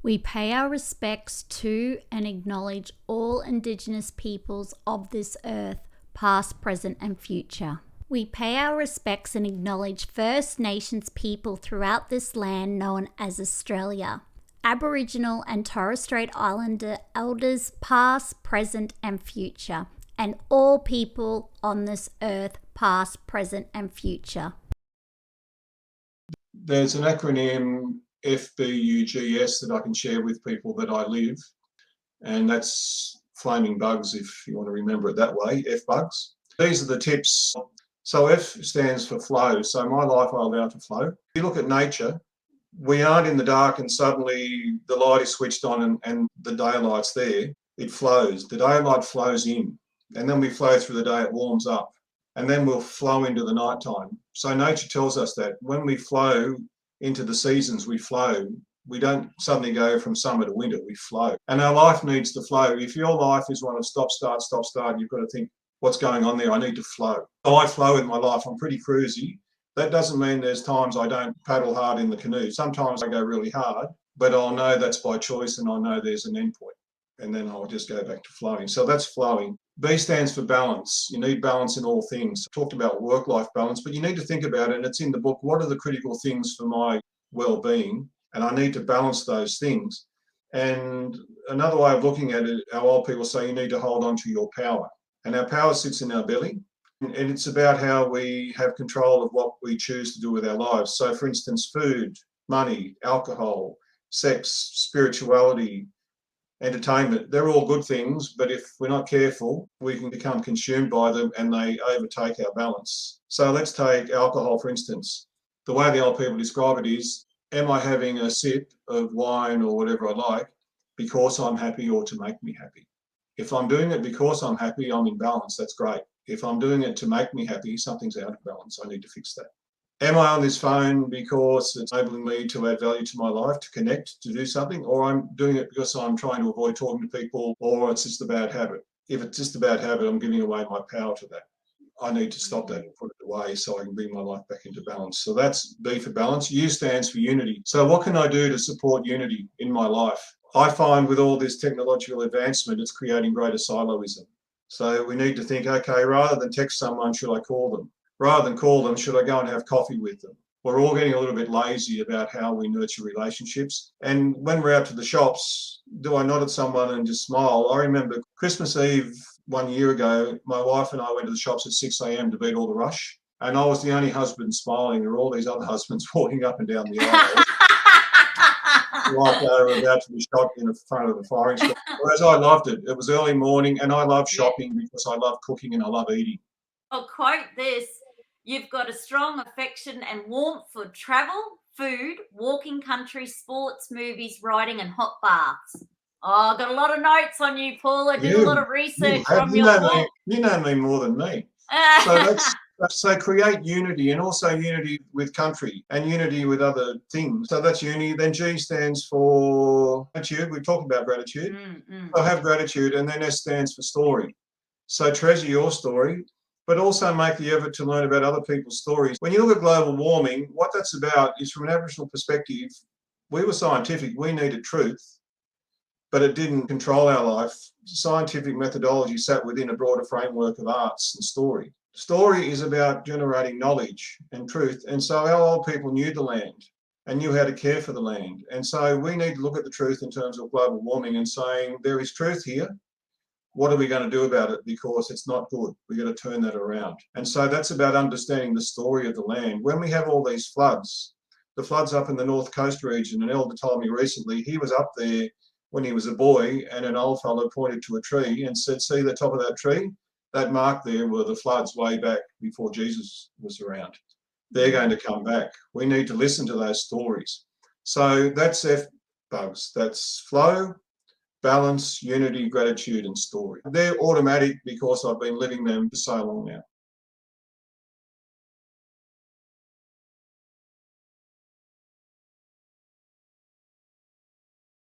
We pay our respects to and acknowledge all Indigenous peoples of this earth, past, present and future. We pay our respects and acknowledge First Nations people throughout this land known as Australia. Aboriginal and Torres Strait Islander elders past, present and future, and all people on this earth past, present and future. There's an acronym FBUGS that I can share with people that I live, and that's flaming bugs if you want to remember it that way, FBUGS. These are the tips. So F stands for flow. So my life I allow to flow. If you look at nature, we aren't in the dark and suddenly the light is switched on and the daylight's there. It flows. The daylight flows in, and then we flow through the day, it warms up, and then we'll flow into the nighttime. So nature tells us that when we flow into the seasons, we flow. We don't suddenly go from summer to winter, we flow. And our life needs to flow. If your life is one of stop, start, you've got to think, what's going on there? I need to flow. So I flow in my life. I'm pretty cruisy. That doesn't mean there's times I don't paddle hard in the canoe. Sometimes I go really hard, but I'll know that's by choice and I know there's an end point. And then I'll just go back to flowing. So that's flowing. B stands for balance. You need balance in all things. I talked about work-life balance, but you need to think about it, and it's in the book, what are the critical things for my well-being? And I need to balance those things. And another way of looking at it, our old people say you need to hold on to your power. And our power sits in our belly. And it's about how we have control of what we choose to do with our lives. So for instance, food, money, alcohol, sex, spirituality, entertainment, they're all good things, but if we're not careful, we can become consumed by them and they overtake our balance. So let's take alcohol, for instance. The way the old people describe it is, am I having a sip of wine or whatever I like because I'm happy or to make me happy? If I'm doing it because I'm happy, I'm in balance, that's great. If I'm doing it to make me happy, something's out of balance, I need to fix that. Am I on this phone because it's enabling me to add value to my life, to connect, to do something, or I'm doing it because I'm trying to avoid talking to people, or it's just a bad habit? If it's just a bad habit, I'm giving away my power to that. I need to stop that and put it away so I can bring my life back into balance. So that's B for balance. U stands for unity. So what can I do to support unity in my life? I find with all this technological advancement, it's creating greater siloism. So we need to think, okay, rather than text someone, should I call them? Rather than call them, should I go and have coffee with them? We're all getting a little bit lazy about how we nurture relationships. And when we're out to the shops, do I nod at someone and just smile? I remember Christmas Eve 1 year ago, my wife and I went to the shops at 6 a.m. to beat all the rush. And I was the only husband smiling. There were all these other husbands walking up and down the aisle. Like they were about to be shot in the front of the firing squad. Whereas I loved it. It was early morning and I love shopping because I love cooking and I love eating. I'll quote this. You've got a strong affection and warmth for travel, food, walking country, sports, movies, writing and hot baths. Oh, I've got a lot of notes on you, Paul. I did a lot of research from your book. You know me more than me. So create unity, and also unity with country and unity with other things. So that's unity. Then G stands for gratitude. We've talked about gratitude. So have gratitude, and then S stands for story. So treasure your story, but also make the effort to learn about other people's stories. When you look at global warming, what that's about is, from an Aboriginal perspective, we were scientific. We needed truth, but it didn't control our life. Scientific methodology sat within a broader framework of arts and story. Story is about generating knowledge and truth. And so our old people knew the land and knew how to care for the land. And so we need to look at the truth in terms of global warming and saying, there is truth here. What are we going to do about it? Because it's not good. We've got to turn that around. And so that's about understanding the story of the land. When we have all these floods, the floods up in the North Coast region, an elder told me recently, he was up there when he was a boy and an old fellow pointed to a tree and said, see the top of that tree? That mark there were the floods way back before Jesus was around. They're going to come back. We need to listen to those stories. So that's FBUGS. That's flow, balance, unity, gratitude, and story. They're automatic because I've been living them for so long now.